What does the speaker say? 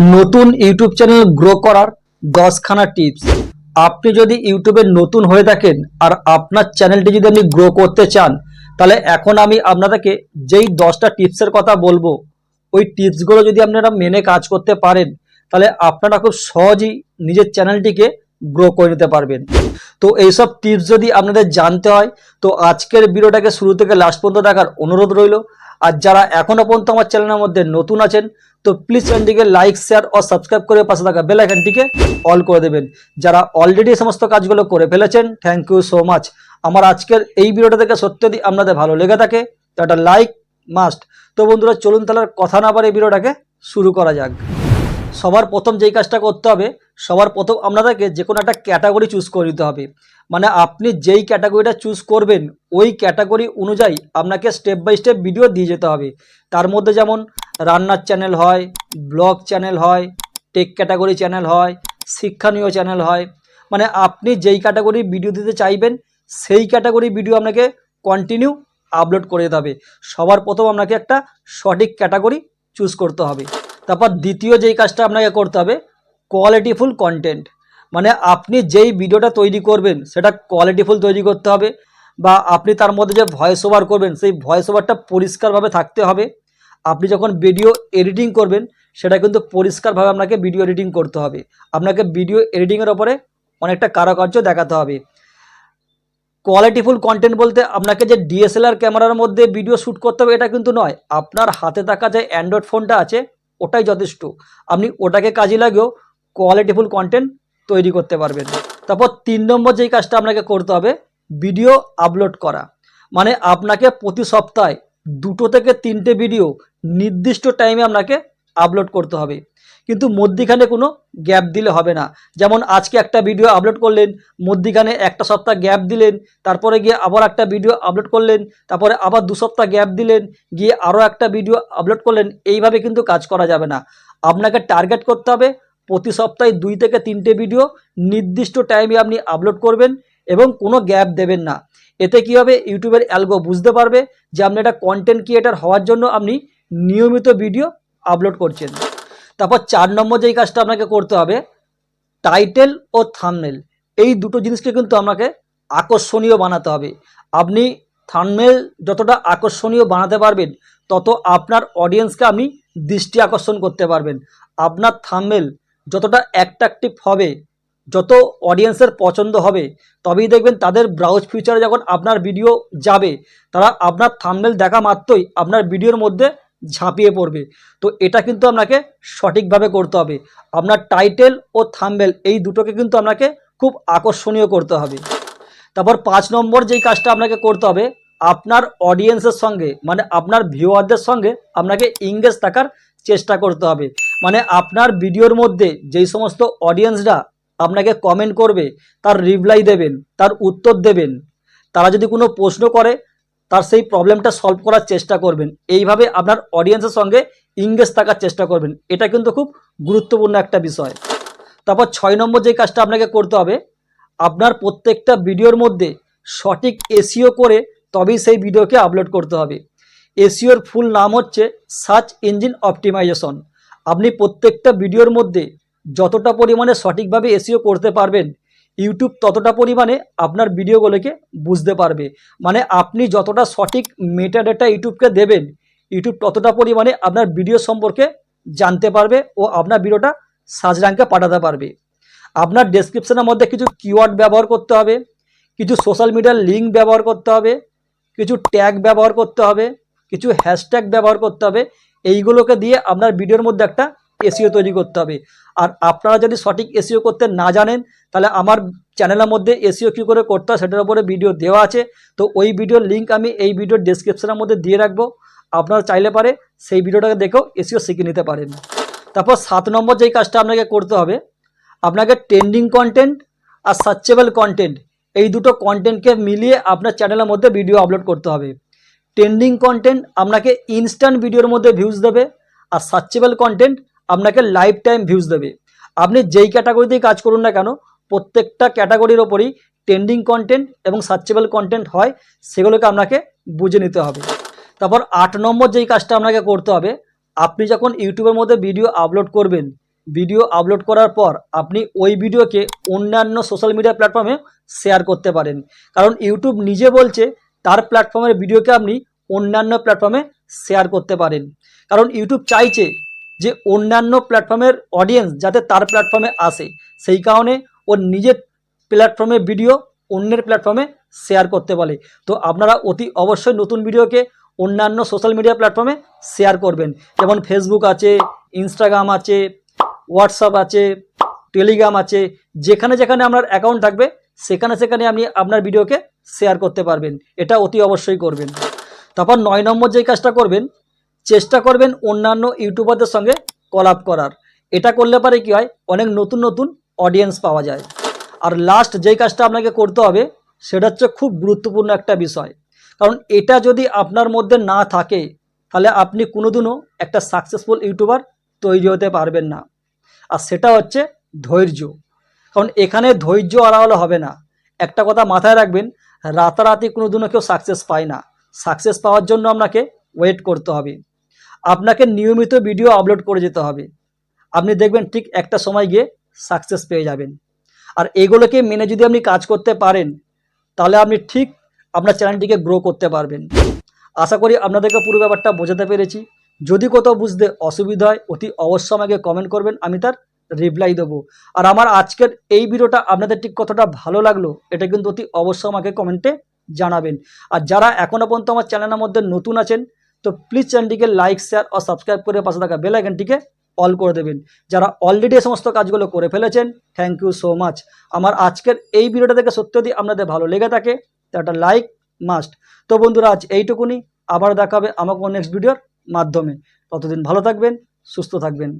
নতুন YouTube channel grow করার 10খানা tips. আপনি যদি ইউটিউবে নতুন হয়ে থাকেন আর আপনার চ্যানেলটি যদি আপনি গ্রো করতে চান, তাহলে এখন আমি আপনাদেরকে যেই 10টা টিপসের কথা বলবো, ওই টিপসগুলো যদি আপনারা মেনে কাজ করতে পারেন, তাহলে আপনারা খুব সহজেই নিজের চ্যানেলটিকে গ্রো করে নিতে পারবেন। তো এইসব টিপস যদি আপনাদের জানতে হয়, তো আজকের ভিডিওটাকে শুরু থেকে লাস্ট পর্যন্ত দেখার অনুরোধ রইল। আর যারা এখনো পর্যন্ত আমার চ্যানেলের মধ্যে নতুন আছেন, তো প্লিজ চ্যানেলটিকে লাইক, শেয়ার ও সাবস্ক্রাইব করে পাশে থাকা বেল আইকনটিকে অল করে দেবেন। যারা অলরেডি সমস্ত কাজগুলো করে ফেলেছেন, থ্যাংক ইউ সো মাচ। আমার আজকের এই ভিডিওটা থেকে সত্যি যদি আপনাদের ভালো লেগে থাকে, তো একটা লাইক মাস্ট। তো বন্ধুরা, চলুন তাহলে কথা না পারে এই ভিডিওটাকে শুরু করা যাক। সবার প্রথম যেই কাজটা করতে হবে, সবার প্রথম আপনাদেরকে যে কোনো একটা ক্যাটাগরি চুজ করে নিতে হবে। মানে আপনি যেই ক্যাটাগরিটা চুজ করবেন, ওই ক্যাটাগরি অনুযায়ী আপনাকে স্টেপ বাই স্টেপ ভিডিও দিয়ে যেতে হবে। তার মধ্যে যেমন রান্নার চ্যানেল হয়, ব্লগ চ্যানেল হয়, টেক ক্যাটাগরি চ্যানেল হয়, শিক্ষণীয় চ্যানেল হয়। মানে আপনি যেই ক্যাটাগরি ভিডিও দিতে চাইবেন, সেই ক্যাটাগরি ভিডিও আপনাকে কন্টিনিউ আপলোড করে দিতে হবে। সবার প্রথম আপনাকে একটা সঠিক ক্যাটাগরি চুজ করতে হবে। তারপর দ্বিতীয় যেই কাজটা আপনাকে করতে হবে, কোয়ালিটিফুল কন্টেন্ট। মানে আপনি যেই ভিডিওটা তৈরি করবেন, সেটা কোয়ালিটিফুল তৈরি করতে হবে। বা আপনি তার মধ্যে যে ভয়েস ওভার করবেন, সেই ভয়েস ওভারটা পরিষ্কারভাবে থাকতে হবে। আপনি যখন ভিডিও এডিটিং করবেন, সেটা কিন্তু পরিষ্কারভাবে আপনাকে ভিডিও এডিটিং করতে হবে। আপনাকে ভিডিও এডিটিংয়ের ওপরে অনেকটা কারুকার্য দেখাতে হবে। কোয়ালিটিফুল কন্টেন্ট বলতে আপনাকে যে ডিএসএলআর ক্যামেরার মধ্যে ভিডিও শ্যুট করতে হবে এটা কিন্তু নয়। আপনার হাতে থাকা যে অ্যান্ড্রয়েড ফোনটা আছে, ওটাই যথেষ্ট। আপনি ওটাকে কাজে লাগেও কোয়ালিটিফুল কন্টেন্ট তৈরি করতে পারবেন। তারপর 3 নম্বর যেই কাজটা আপনাকে করতে হবে, ভিডিও আপলোড করা। মানে আপনাকে প্রতি সপ্তাহে 2 থেকে 3টে ভিডিও নির্দিষ্ট টাইমে আপনাকে আপলোড করতে হবে। কিন্তু মধ্যিখানে কোনো গ্যাপ দিলে হবে না। যেমন আজকে একটা ভিডিও আপলোড করলেন, মধ্যিখানে একটা সপ্তাহ গ্যাপ দিলেন, তারপরে গিয়ে আবার একটা ভিডিও আপলোড করলেন, তারপরে আবার 2 সপ্তাহ গ্যাপ দিলেন, গিয়ে আরও একটা ভিডিও আপলোড করলেন। এইভাবে কিন্তু কাজ করা যাবে না। আপনাকে টার্গেট করতে হবে প্রতি সপ্তাহে 2 থেকে 3টে ভিডিও নির্দিষ্ট টাইমে আপনি আপলোড করবেন এবং কোনো গ্যাপ দেবেন না। এতে কী হবে, ইউটিউবের অ্যালগো বুঝতে পারবে যে আপনি একটা কন্টেন্ট ক্রিয়েটার হওয়ার জন্য আপনি নিয়মিত ভিডিও আপলোড করছেন। তারপর 4 নম্বর যেই কাজটা আপনাকে করতে হবে, টাইটেল ও থাম্বনেল। এই দুটো জিনিসকে কিন্তু আপনাকে আকর্ষণীয় বানাতে হবে। আপনি থাম্বনেল যতটা আকর্ষণীয় বানাতে পারবেন, তত আপনার অডিয়েন্সকে আপনি দৃষ্টি আকর্ষণ করতে পারবেন। আপনার থাম্বনেল যতটা অ্যাট্রাকটিভ হবে, যত অডিয়েন্সের পছন্দ হবে, তবেই দেখবেন তাদের ব্রাউজ ফিচারে যখন আপনার ভিডিও যাবে, তারা আপনার থাম্বনেল দেখা মাত্রই আপনার ভিডিওর মধ্যে ঝাঁপিয়ে পড়বে। তো এটা কিন্তু আপনাকে সঠিকভাবে করতে হবে। আপনার টাইটেল ও থাম্বনেল এই দুটোকে কিন্তু আপনাকে খুব আকর্ষণীয় করতে হবে। তারপর 5 নম্বর যেই কাজটা আপনাকে করতে হবে, আপনার অডিয়েন্সের সঙ্গে, মানে আপনার ভিউয়ারদের সঙ্গে আপনাকে এঙ্গেজ থাকার চেষ্টা করতে হবে। মানে আপনার ভিডিওর মধ্যে যেই সমস্ত অডিয়েন্সরা আপনাকে কমেন্ট করবে, তার রিপ্লাই দেবেন, তার উত্তর দেবেন। তারা যদি কোনো প্রশ্ন করে, তার সেই প্রবলেমটা সলভ করার চেষ্টা করবেন। এইভাবে আপনার অডিয়েন্সের সঙ্গে এঙ্গেজ থাকার চেষ্টা করবেন। এটা কিন্তু খুব গুরুত্বপূর্ণ একটা বিষয়। তারপর 6 নম্বর যে কাজটা আপনাকে করতে হবে, আপনার প্রত্যেকটা ভিডিওর মধ্যে সঠিক এসইও করে তবেই সেই ভিডিওকে আপলোড করতে হবে। এসইওর ফুল নাম হচ্ছে সার্চ ইঞ্জিন অপটিমাইজেশন। আপনি প্রত্যেকটা ভিডিওর মধ্যে যতটা পরিমাণে সঠিকভাবে এসইও করতে পারবেন, ইউটিউব ততটা পরিমাণে আপনার ভিডিওগুলোকে বুঝতে পারবে। মানে আপনি যতটা সঠিক মেটাডেটা ইউটিউবকে দেবেন, ইউটিউব ততটা পরিমাণে আপনার ভিডিও সম্পর্কে জানতে পারবে ও আপনার ভিডিওটা সার্চ র্যাঙ্কে পাঠাতে পারবে। আপনার ডেসক্রিপশনের মধ্যে কিছু কিওয়ার্ড ব্যবহার করতে হবে, কিছু সোশ্যাল মিডিয়ার লিঙ্ক ব্যবহার করতে হবে, কিছু ট্যাগ ব্যবহার করতে হবে, কিছু হ্যাশট্যাগ ব্যবহার করতে হবে। এইগুলোকে দিয়ে আপনার ভিডিওর মধ্যে একটা এসইও তৈরি করতে হবে। আর আপনারা যদি সঠিক এসইও করতে না জানেন, তাহলে আমার চ্যানেলের মধ্যে এসইও কী করে করতে হয় সেটার উপরে ভিডিও দেওয়া আছে। তো ওই ভিডিওর লিঙ্ক আমি এই ভিডিওর ডেসক্রিপশনের মধ্যে দিয়ে রাখবো। আপনারা চাইলে পারে সেই ভিডিওটাকে দেখেও এসইও শিখে নিতে পারেন। তারপর 7 নম্বর যেই কাজটা আপনাকে করতে হবে, আপনাকে ট্রেন্ডিং কন্টেন্ট আর সার্চেবল কন্টেন্ট, এই দুটো কন্টেন্টকে মিলিয়ে আপনার চ্যানেলের মধ্যে ভিডিও আপলোড করতে হবে। ট্রেন্ডিং কন্টেন্ট আপনাকে ইনস্ট্যান্ট ভিডিওর মধ্যে ভিউজ দেবে, আর সার্চেবল কন্টেন্ট আপনাকে লাইফ টাইম ভিউজ দেবে। আপনি যেই ক্যাটাগরিতেই কাজ করুন না কেন, প্রত্যেকটা ক্যাটাগরির ওপরই ট্রেন্ডিং কন্টেন্ট এবং সার্চেবল কন্টেন্ট হয়, সেগুলোকে আপনাকে বুঝে নিতে হবে। তারপর 8 নম্বর যেই কাজটা আপনাকে করতে হবে, আপনি যখন ইউটিউবের মধ্যে ভিডিও আপলোড করবেন, ভিডিও আপলোড করার পর আপনি ওই ভিডিওকে অন্যান্য সোশ্যাল মিডিয়া প্ল্যাটফর্মে শেয়ার করতে পারেন। কারণ ইউটিউব নিজে বলছে তার প্ল্যাটফর্মের ভিডিওকে আপনি অন্যান্য প্ল্যাটফর্মে শেয়ার করতে পারেন। কারণ ইউটিউব চাইছে যে অন্যান্য প্ল্যাটফর্মের অডিয়েন্স যাতে তার প্ল্যাটফর্মে আসে, সেই কারণে ওর নিজের প্ল্যাটফর্মের ভিডিও অন্যের প্ল্যাটফর্মে শেয়ার করতে বলে। তো আপনারা অতি অবশ্যই নতুন ভিডিওকে অন্যান্য সোশ্যাল মিডিয়া প্ল্যাটফর্মে শেয়ার করবেন। যেমন ফেসবুক আছে, ইনস্টাগ্রাম আছে, হোয়াটসঅ্যাপ আছে, টেলিগ্রাম আছে, যেখানে যেখানে আপনার অ্যাকাউন্ট থাকবে সেখানে সেখানে আপনি আপনার ভিডিওকে শেয়ার করতে পারবেন। এটা অতি অবশ্যই করবেন। তারপর 9 নম্বর যেই কাজটা করবেন, চেষ্টা করবেন অন্যান্য ইউটিউবারদের সঙ্গে কলাপ করার। এটা করলে পারে কি হয়, অনেক নতুন নতুন অডিয়েন্স পাওয়া যায়। আর লাস্ট যেই কাজটা আপনাকে করতে হবে সেটা হচ্ছে খুব গুরুত্বপূর্ণ একটা বিষয়। কারণ এটা যদি আপনার মধ্যে না থাকে তাহলে আপনি কোনোদিনও একটা সাকসেসফুল ইউটিউবার তৈরি হতে পারবেন না। আর সেটা হচ্ছে ধৈর্য। কারণ এখানে ধৈর্য হারালে হবে না। একটা কথা মাথায় রাখবেন, রাতারাতি কোনোদিনও কেউ সাকসেস পায় না। সাকসেস পাওয়ার জন্য আপনাকে ওয়েট করতে হবে। আপনাকে নিয়মিত ভিডিও আপলোড করে যেতে হবে। আপনি দেখবেন ঠিক একটা সময় গিয়ে সাকসেস পেয়ে যাবেন। আর এগুলোকে মেনে যদি আপনি কাজ করতে পারেন তাহলে আপনি ঠিক আপনার চ্যানেলটিকে গ্রো করতে পারবেন। আশা করি আপনাদেরকে পুরো ব্যাপারটা বোঝাতে পেরেছি। যদি কোথাও বুঝতে অসুবিধা হয় অতি অবশ্যই আমাকে কমেন্ট করবেন, আমি তার রিপ্লাই দেবো। আর আমার আজকের এই ভিডিওটা আপনাদের ঠিক কতটা ভালো লাগলো এটা কিন্তু অতি অবশ্যই আমাকে কমেন্টে জানাবেন। আর যারা এখনও পর্যন্ত আমার চ্যানেলের মধ্যে নতুন আছেন তো প্লিজ চ্যানেলটিকে লাইক, শেয়ার ও সাবস্ক্রাইব করে পাশে থাকা বেল আইকনটিকে অল করে দেবেন। যারা অলরেডি এই সমস্ত কাজগুলো করে ফেলেছেন থ্যাংক ইউ সো মাচ। আমার আজকের এই ভিডিওটা দেখে সত্যি যদি আপনাদের ভালো লেগে থাকে তো একটা লাইক মাস্ট। তো বন্ধুরা আজ এইটুকুনি, আবার দেখা হবে আমাকে নেক্সট ভিডিওর মাধ্যমে। ততদিন ভালো থাকবেন, সুস্থ থাকবেন।